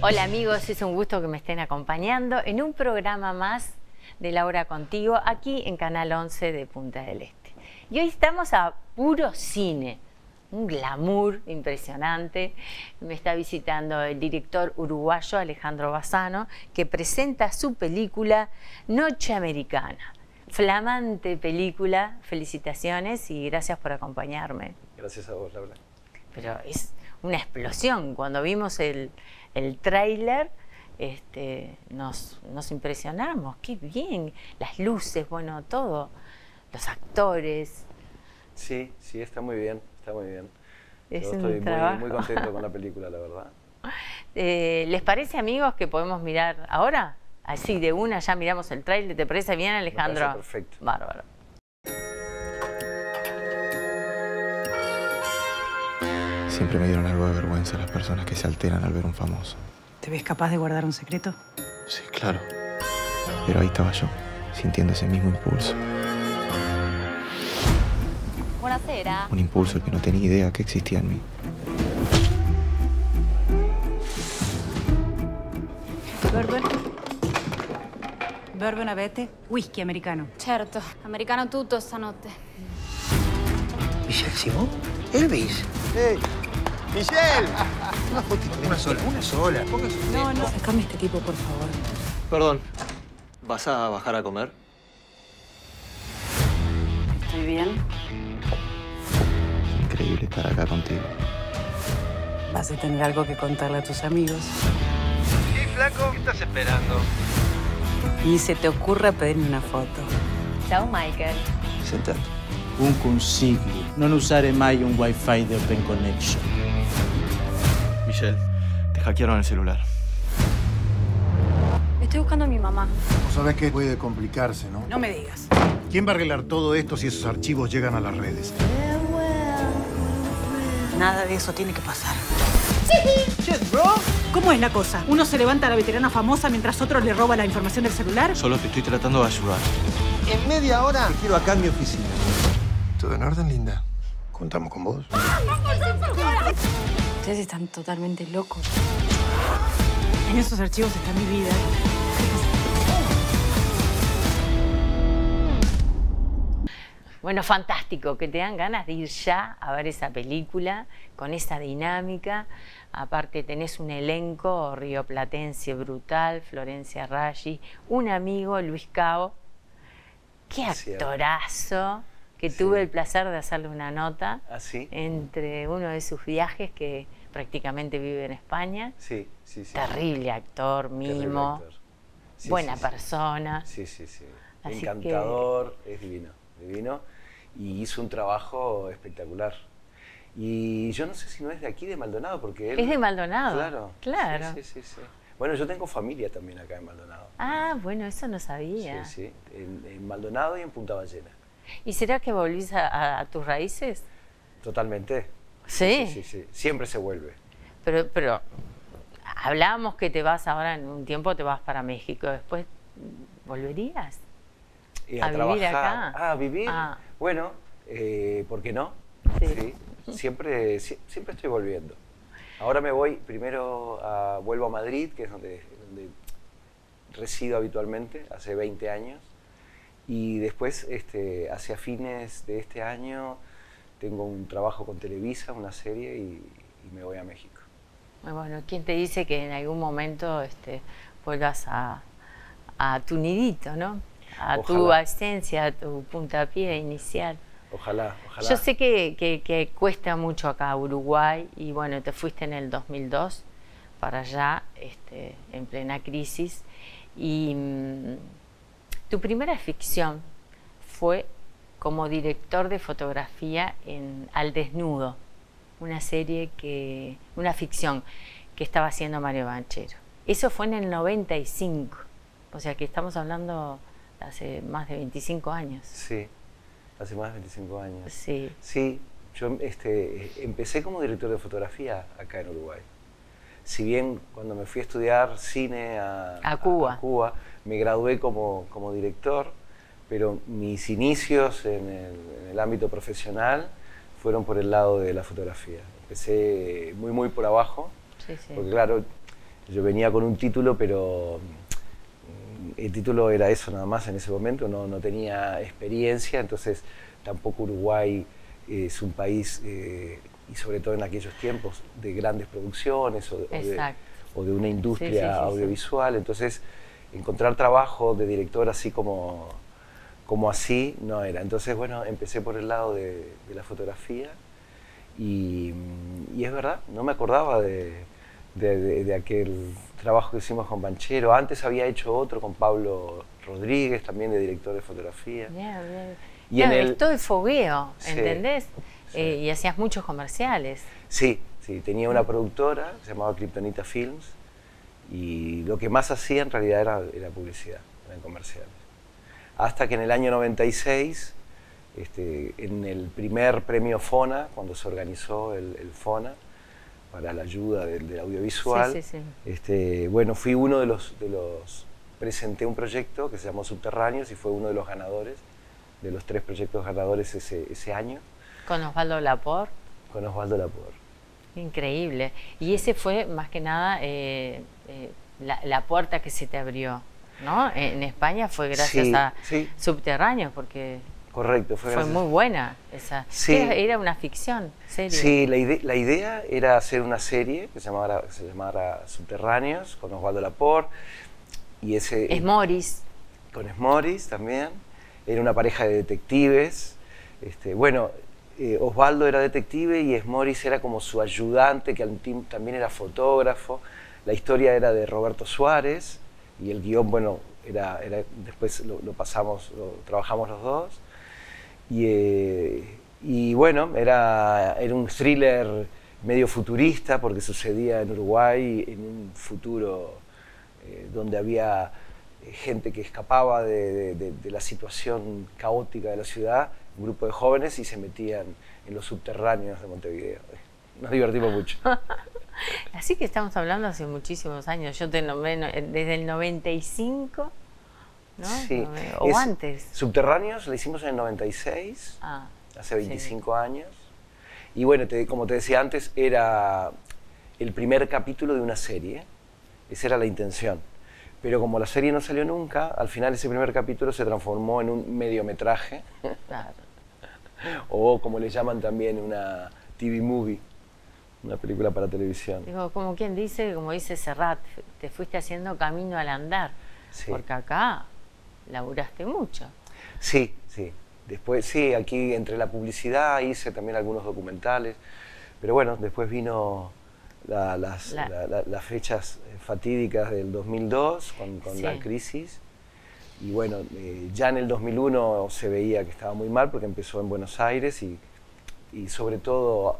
Hola amigos, es un gusto que me estén acompañando en un programa más de La Hora Contigo, aquí en Canal 11 de Punta del Este. Y hoy estamos a puro cine, un glamour impresionante. Me está visitando el director uruguayo Alejandro Bassano, que presenta su película Noche Americana. Flamante película, felicitaciones y gracias por acompañarme. Gracias a vos, Laura. Pero es una explosión. Cuando vimos el tráiler, nos impresionamos. Qué bien, las luces, bueno, todo, los actores. Sí, está muy bien, está muy bien. Es Yo un estoy trabajo. muy contento con la película, la verdad. ¿Les parece, amigos, que podemos mirar ahora? Así, de una, ya miramos el tráiler. ¿Te parece bien, Alejandro? Me parece perfecto. Bárbaro. Siempre me dieron algo de vergüenza las personas que se alteran al ver un famoso. ¿Te ves capaz de guardar un secreto? Sí, claro. Pero ahí estaba yo, sintiendo ese mismo impulso. Buonasera. Un impulso que no tenía idea que existía en mí. Bourbon avete? Whisky americano. Certo, americano tutto stanotte. Michelle Simón, Elvis. ¡Hey! ¡Michelle! Una fotito. Una sola. Póngase. No. Sacame este equipo, por favor. Perdón, ¿vas a bajar a comer? ¿Estoy bien? Increíble estar acá contigo. Vas a tener algo que contarle a tus amigos. Sí, flaco. ¿Qué estás esperando? Ni se te ocurra pedirme una foto. Ciao Michael. Sentate. Un consiglio, non usare mai un wifi de Open Connection. Michelle, te hackearon el celular. Estoy buscando a mi mamá. Vos sabés que puede complicarse, ¿no? No me digas. ¿Quién va a arreglar todo esto si esos archivos llegan a las redes? Nada de eso tiene que pasar. ¿Cómo es la cosa? ¿Uno se levanta a la veterana famosa mientras otro le roba la información del celular? Solo te estoy tratando de ayudar. En media hora te quiero acá en mi oficina. ¿Todo en orden, linda? ¿Contamos con vos? Ustedes están totalmente locos. En esos archivos está mi vida. Bueno, fantástico, que te dan ganas de ir ya a ver esa película con esa dinámica. Aparte tenés un elenco rioplatense brutal, Florencia Raggi, un amigo, Luis Cabo. ¡Qué actorazo! Que tuve el placer de hacerle una nota entre uno de sus viajes, que prácticamente vive en España. Sí. Terrible actor, mimo, actor. buena persona. Sí. Así Encantador, es divino. Y hizo un trabajo espectacular. Y yo no sé si no es de aquí, de Maldonado, porque él... Es de Maldonado. Claro. Sí. Bueno, yo tengo familia también acá en Maldonado. Ah, bueno, eso no sabía. Sí. En Maldonado y en Punta Ballena. ¿Y será que volvís a tus raíces? Totalmente. Sí. Sí. Siempre se vuelve. Pero hablábamos que te vas ahora, en un tiempo te vas para México. Después, ¿volverías? A vivir trabajar. acá. ¿A vivir? Ah. Bueno, ¿por qué no? Sí. Siempre estoy volviendo. Ahora me voy, vuelvo a Madrid, que es donde resido habitualmente, hace 20 años. Y después, hacia fines de este año, tengo un trabajo con Televisa, una serie, y me voy a México. Bueno, ¿quién te dice que en algún momento vuelvas a tu nidito, ¿no? A tu esencia, a tu puntapié inicial. Ojalá. Yo sé que cuesta mucho acá Uruguay, y bueno, te fuiste en el 2002 para allá, en plena crisis, y tu primera ficción fue como director de fotografía en Al Desnudo, una ficción que estaba haciendo Mario Banchero. Eso fue en el 95, o sea que estamos hablando de hace más de 25 años. Sí, hace más de 25 años. Sí. Yo empecé como director de fotografía acá en Uruguay. Si bien cuando me fui a estudiar cine a Cuba, me gradué como director, pero mis inicios en el ámbito profesional fueron por el lado de la fotografía. Empecé muy por abajo, porque claro, Yo venía con un título, pero el título era eso nada más en ese momento, no tenía experiencia, entonces tampoco Uruguay es un país, y sobre todo en aquellos tiempos, de grandes producciones o de una industria audiovisual. Entonces, encontrar trabajo de director así como así no era. Entonces, bueno, empecé por el lado de la fotografía y es verdad, no me acordaba de aquel trabajo que hicimos con Banchero. Antes había hecho otro con Pablo Rodríguez, también de director de fotografía. Bien. Y claro, en es todo el fogueo, Sí, ¿entendés? sí. Y hacías muchos comerciales. Sí, tenía una productora, se llamaba Kryptonita Films, y lo que más hacía en realidad era publicidad, eran comerciales. Hasta que en el año 96, en el primer premio FONA, cuando se organizó el FONA, para la ayuda del audiovisual, bueno, fui uno de los... Presenté un proyecto que se llamó Subterráneos y fue uno de los ganadores, de los 3 proyectos ganadores ese año. ¿Con Osvaldo Laport? Con Osvaldo Laport. Increíble. Y ese fue, más que nada, la puerta que se te abrió, ¿no? En España fue gracias a Subterráneos, porque... Correcto, fue muy buena esa. Sí. Era una ficción, serie. Sí, la idea era hacer una serie que se llamara Subterráneos, con Osvaldo Laport. Y Esmoris. Con Esmoris también. Era una pareja de detectives. Bueno, Osvaldo era detective y Esmoris era como su ayudante, que también era fotógrafo. La historia era de Roberto Suárez y el guión, bueno, después lo trabajamos los dos. Y bueno, era un thriller medio futurista porque sucedía en Uruguay en un futuro donde había gente que escapaba de la situación caótica de la ciudad, un grupo de jóvenes, y se metían en los subterráneos de Montevideo. Nos divertimos mucho. Así que estamos hablando hace muchísimos años. Yo te nombré desde el 95, ¿no? Sí. O antes. Subterráneos la hicimos en el 96, hace 25 años. Y bueno, como te decía antes, era el primer capítulo de una serie. Esa era la intención. Pero como la serie no salió nunca, al final ese primer capítulo se transformó en un mediometraje. Claro. O como le llaman también, una TV movie, una película para televisión. Digo, como quien dice, como dice Serrat, te fuiste haciendo camino al andar. Sí. Porque acá laburaste mucho. Sí. Después, sí, aquí entre la publicidad hice también algunos documentales. Pero bueno, después vino las fechas fatídicas del 2002 con la crisis. Y bueno, ya en el 2001 se veía que estaba muy mal porque empezó en Buenos Aires y sobre todo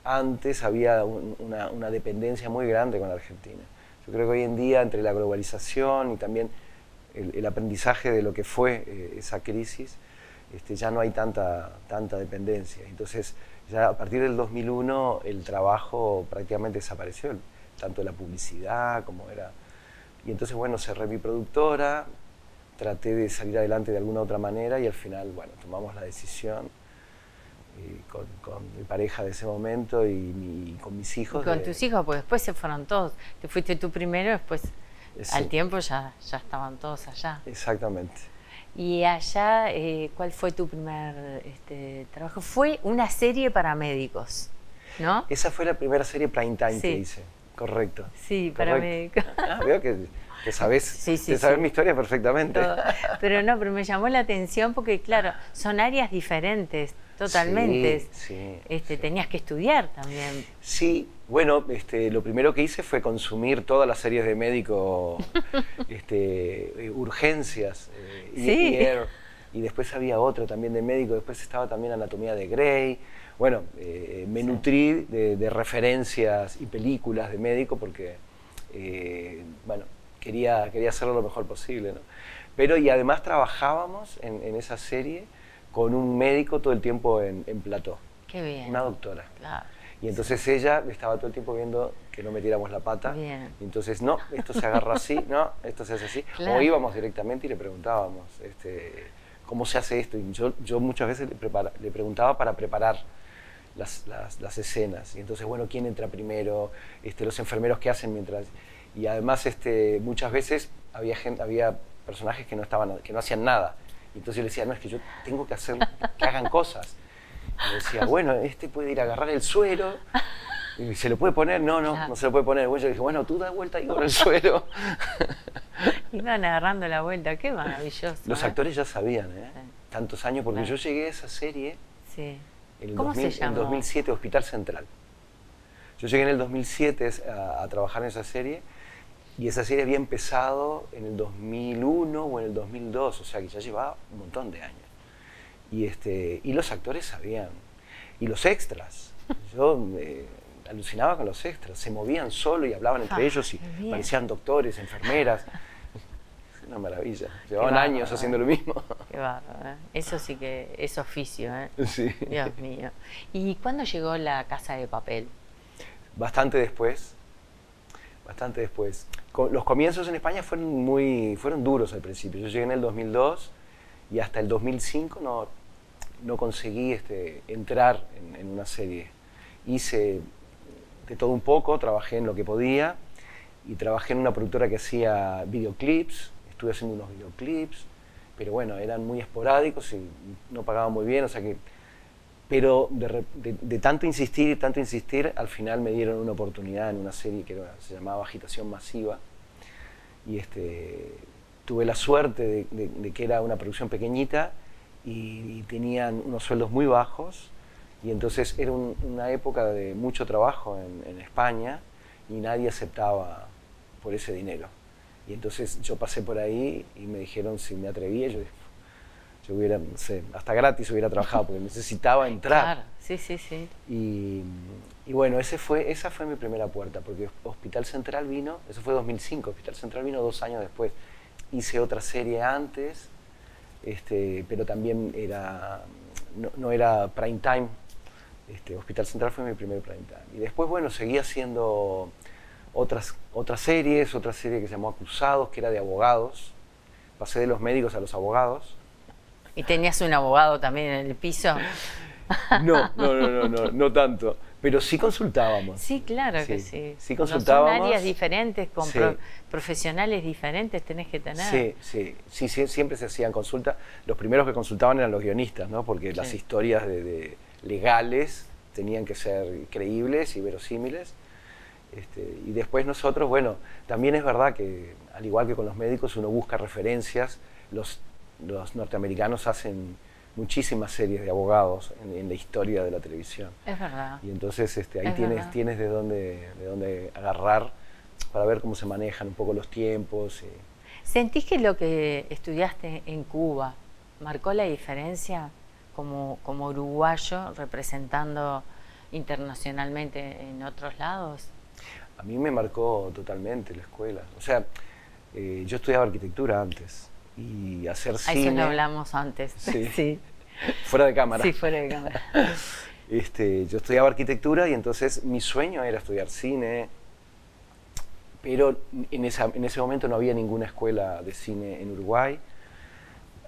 antes había una dependencia muy grande con Argentina. Yo creo que hoy en día, entre la globalización y también el aprendizaje de lo que fue esa crisis, ya no hay tanta dependencia. Entonces, ya a partir del 2001 el trabajo prácticamente desapareció, tanto la publicidad como era... Y entonces, bueno, cerré mi productora, traté de salir adelante de alguna otra manera y al final, bueno, tomamos la decisión con mi pareja de ese momento y con mis hijos. Y con tus hijos, pues después se fueron todos. Te fuiste tú primero, después al tiempo ya estaban todos allá. Exactamente. Y allá, ¿cuál fue tu primer trabajo? Fue una serie para médicos, ¿no? Esa fue la primera serie prime time que hice, correcto. Sí, para médicos. Veo que sabes, mi historia perfectamente. Pero me llamó la atención porque, claro, son áreas diferentes, totalmente. Sí. Tenías que estudiar también. Sí, bueno, lo primero que hice fue consumir todas las series de médico, Urgencias, y después había otra también de médico, después estaba también Anatomía de Grey. Bueno, me nutrí de referencias y películas de médico porque, bueno, quería hacerlo lo mejor posible, ¿no? Pero y además trabajábamos en esa serie con un médico todo el tiempo en plató. Qué bien. Una doctora. Claro. Y entonces ella estaba todo el tiempo viendo que no metiéramos la pata. Bien. Y entonces, no, esto se agarra así, no, esto se hace así. Claro. O íbamos directamente y le preguntábamos, ¿cómo se hace esto? Y yo muchas veces le preguntaba para preparar las escenas. Y entonces, bueno, ¿quién entra primero? Los enfermeros, ¿qué hacen mientras...? Y además muchas veces había personajes que no hacían nada. Y entonces yo le decía, no, es que yo tengo que hacer que hagan cosas. Y yo decía, bueno, puede ir a agarrar el suero, y se lo puede poner, no se lo puede poner. Bueno, yo dije, bueno, tú da vuelta ahí con el suero. Iban agarrando la vuelta, qué maravilloso. Los actores ya sabían, tantos años, porque yo llegué a esa serie ¿Cómo se llamó? En 2007, Hospital Central. Yo llegué en el 2007 a trabajar en esa serie, y esa serie había empezado en el 2001 o en el 2002, o sea que ya llevaba un montón de años. Y los actores sabían, y los extras. Yo alucinaba con los extras, se movían solo y hablaban entre ellos y parecían doctores, enfermeras. Es una maravilla, llevaban años haciendo lo mismo. Qué bárbaro, ¿eh? Eso sí que es oficio, ¿eh? Sí. Dios mío. ¿Y cuándo llegó La Casa de Papel? Bastante después. Los comienzos en España fueron duros al principio. Yo llegué en el 2002 y hasta el 2005 no conseguí entrar en una serie. Hice de todo un poco, trabajé en lo que podía y trabajé en una productora que hacía videoclips, estuve haciendo unos videoclips, pero bueno, eran muy esporádicos y no pagaban muy bien, o sea que... Pero de tanto insistir, al final me dieron una oportunidad en una serie que se llamaba Agitación Masiva, y tuve la suerte de que era una producción pequeñita y tenían unos sueldos muy bajos, y entonces era una época de mucho trabajo en España y nadie aceptaba por ese dinero. Y entonces yo pasé por ahí y me dijeron si me atrevía, yo hubiera, no sé, hasta gratis hubiera trabajado porque necesitaba entrar. Claro, sí. Y bueno, esa fue mi primera puerta, porque Hospital Central vino, eso fue 2005, Hospital Central vino 2 años después. Hice otra serie antes, pero también no era prime time. Hospital Central fue mi primer prime time. Y después, bueno, seguí haciendo otras series, otra serie que se llamó Acusados, que era de abogados. Pasé de los médicos a los abogados. ¿Y tenías un abogado también en el piso? No tanto. Pero sí consultábamos. Sí, claro que sí. Sí consultábamos. Son áreas diferentes, con sí. profesionales diferentes tenés que tener. Sí, siempre se hacían consultas. Los primeros que consultaban eran los guionistas, ¿no? Porque las historias legales tenían que ser creíbles y verosímiles. Y después nosotros, bueno, también es verdad que, al igual que con los médicos, uno busca referencias. Los norteamericanos hacen muchísimas series de abogados en la historia de la televisión. Es verdad. Y entonces ahí tienes de dónde agarrar para ver cómo se manejan un poco los tiempos. ¿Sentís que lo que estudiaste en Cuba marcó la diferencia como uruguayo representando internacionalmente en otros lados? A mí me marcó totalmente la escuela. O sea, yo estudiaba arquitectura antes. Y hacer cine... Eso lo hablamos antes. Sí. Fuera de cámara. Sí, fuera de cámara. Yo estudiaba arquitectura y entonces mi sueño era estudiar cine, pero en ese momento no había ninguna escuela de cine en Uruguay,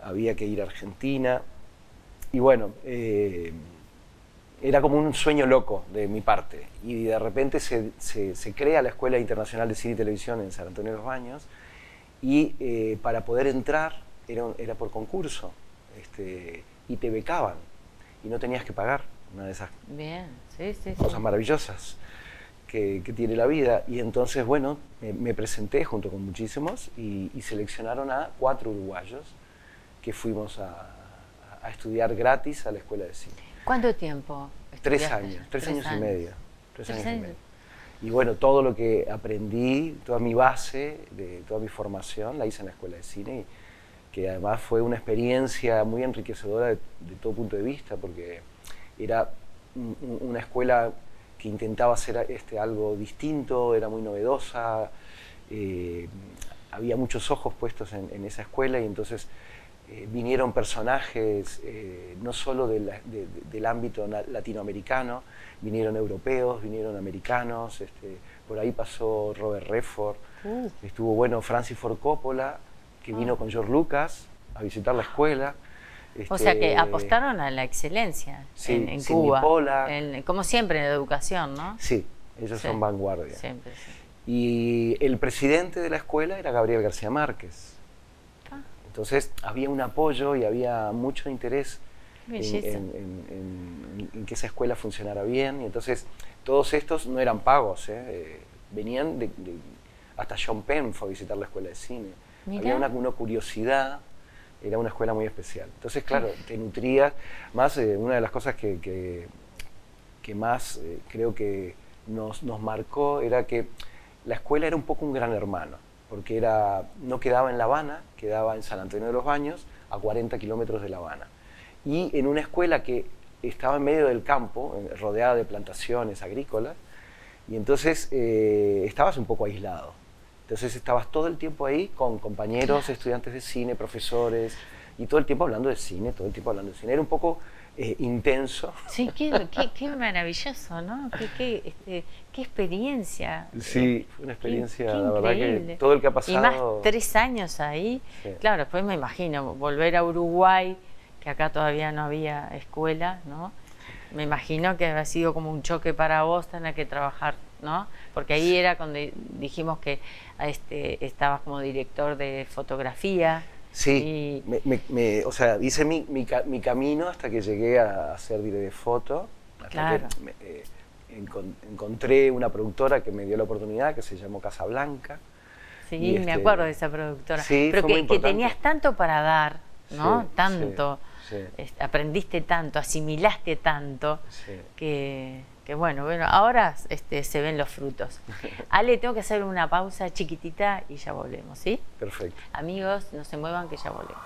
había que ir a Argentina, y bueno, era como un sueño loco de mi parte, y de repente se crea la Escuela Internacional de Cine y Televisión en San Antonio de los Baños, y para poder entrar era por concurso, y te becaban y no tenías que pagar, una de esas cosas maravillosas que tiene la vida. Y entonces, bueno, me presenté junto con muchísimos y seleccionaron a 4 uruguayos que fuimos a estudiar gratis a la Escuela de Cine. ¿Cuánto tiempo? 3 años, 3 años y medio. 3 años y medio. Y bueno, todo lo que aprendí, toda mi base, toda mi formación, la hice en la Escuela de Cine, que además fue una experiencia muy enriquecedora de todo punto de vista, porque era una escuela que intentaba hacer algo distinto, era muy novedosa, había muchos ojos puestos en esa escuela, y entonces vinieron personajes no solo del ámbito latinoamericano, vinieron europeos, vinieron americanos, por ahí pasó Robert Redford, estuvo bueno Francis Ford Coppola, que vino con George Lucas a visitar la escuela. O sea que apostaron a la excelencia en Cuba, como siempre en la educación, ¿no? Sí, ellos son vanguardia. Siempre, sí. Y el presidente de la escuela era Gabriel García Márquez. Entonces había un apoyo y había mucho interés en que esa escuela funcionara bien. Y entonces todos estos no eran pagos, venían hasta John Penn fue a visitar la escuela de cine. Mirá. Había una curiosidad, era una escuela muy especial. Entonces, claro, te nutrías. Más, una de las cosas que más creo que nos marcó era que la escuela era un poco un gran hermano, porque no quedaba en La Habana, quedaba en San Antonio de los Baños, a 40 kilómetros de La Habana. Y en una escuela que estaba en medio del campo, rodeada de plantaciones agrícolas, y entonces estabas un poco aislado. Entonces estabas todo el tiempo ahí con compañeros, estudiantes de cine, profesores, y todo el tiempo hablando de cine, Era un poco intenso. Sí, qué maravilloso, ¿no? Qué experiencia. Sí, fue una experiencia, qué la verdad increíble. que todo el que ha pasado... Y más 3 años ahí. Sí. Claro, después me imagino volver a Uruguay, que acá todavía no había escuela, ¿no? Me imagino que ha sido como un choque para vos tener que trabajar, ¿no? Porque ahí era cuando dijimos que estabas como director de fotografía. Sí, o sea, hice mi camino hasta que llegué a ser director de foto. Claro. Encontré una productora que me dio la oportunidad, que se llamó Casablanca. Sí, me acuerdo de esa productora. Sí, pero fue que tenías tanto para dar, ¿no? Sí, tanto. Sí. Aprendiste tanto, asimilaste tanto, que bueno, ahora se ven los frutos. Ale, tengo que hacer una pausa chiquitita y ya volvemos, ¿sí? Perfecto. Amigos, no se muevan que ya volvemos.